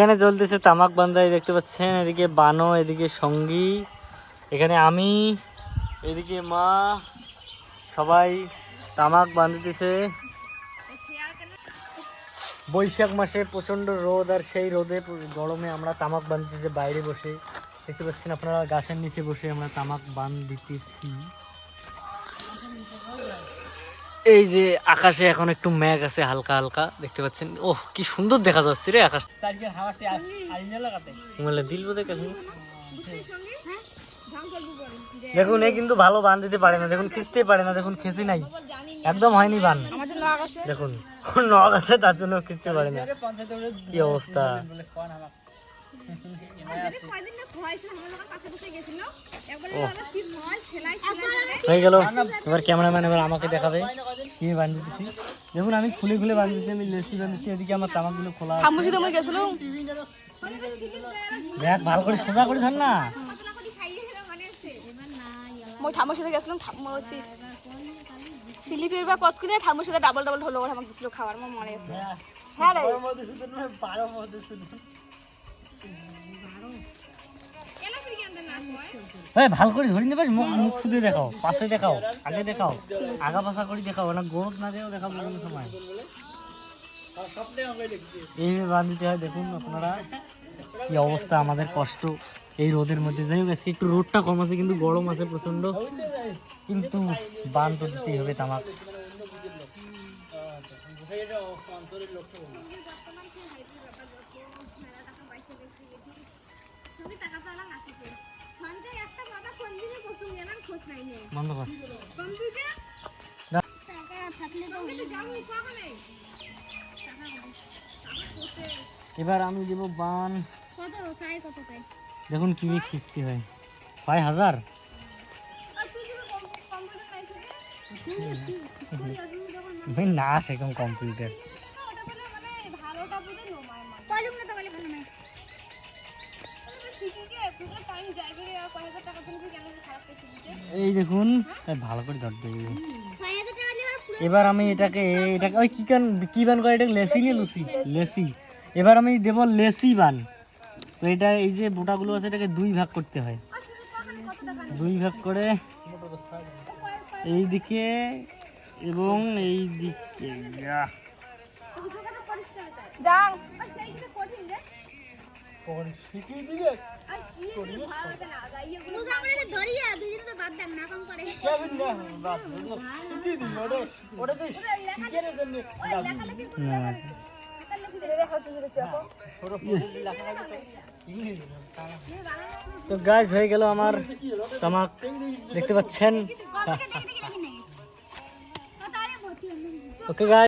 এখানে চলতেছে তামাক বান্ধাই দেখতে পাচ্ছেন। এদিকে বানো, এদিকে সঙ্গী, এখানে আমি, এদিকে মা, সবাই তামাক বাঁধতেছে। বৈশাখ মাসে প্রচন্ড রোদ, আর সেই রোদে গরমে আমরা তামাক বাঁধতেছি বাইরে বসে। দেখতে পাচ্ছেন আপনারা, গাছের নিচে বসে আমরা তামাক বাঁধতেছি। এই যে আকাশে এখন একটু মেঘ আছে হালকা হালকা, দেখতে পাচ্ছেন। ওহ, কি সুন্দর দেখা যাচ্ছে রে আকাশ। দিল বোধ দেখুন, এ কিন্তু ভালো বান দিতে পারে না, দেখুন খিঁচতে পারে না, দেখুন খেসি নাই, একদম হয়নি বান। দেখুন নখ আছে, তার জন্য খিঁচতে পারে না। কি অবস্থা। হয়ে গেল। এবার ক্যামেরাম্যান এবার আমাকে দেখাবে কি বাঁধতেছি। দেখুন আমি খুলে খুলে বাঁধতেছি, আমি লেসি বাঁধতেছি। এদিকে আমার তামাকগুলো খোলা আছে। দেখ ভালো করে সোজা করে ধর না। মই ঠাম্মার সাথে গেছিলাম, ঠাম্মা ওই স্লিপের বা কত কিনে ঠাম্মার সাথে ডাবল ডাবল ঢোল করে আমাকে দিছিল খাবার। আমার মনে আছে। হ্যাঁ রে, 12 মধুসূদন। ভালো করে ধরে নেবে, মুখ শুধু দেখাও, পাশে দেখাও, আগে দেখাও, আগা পাশা করে দেখাও না, গোড় না দেও দেখাও বিভিন্ন সময়। এইভাবে বাঁধতে হয়। দেখুন আপনারা কি অবস্থা, আমাদের কষ্ট এই রোদের মধ্যে। যাই হোক আজকে একটু রোদটা কম আছে, কিন্তু গরম আছে প্রচন্ড, কিন্তু বান তো দিতেই হবে তামাক। বন্ধ কর। এবার আমি দেবো বান। দেখুন কি খিস্তি হয়, 6000। না সেরকম কম্পিউটার। এই দেখুন ভালো করে ধরতে। এবার আমি এটাকে ওই কি বান করে, এটা লেসি নিয়ে লুসি লেসি। এবার আমি দেব লেসি বান। তো এটা এই যে বোটাগুলো আছে, এটাকে 2 ভাগ করতে হয়। 2 ভাগ করে এই দিকে এবং এই দিকে। তো গাইস হয়ে গেল আমার তামাক, দেখতে পাচ্ছেন। Okay guys.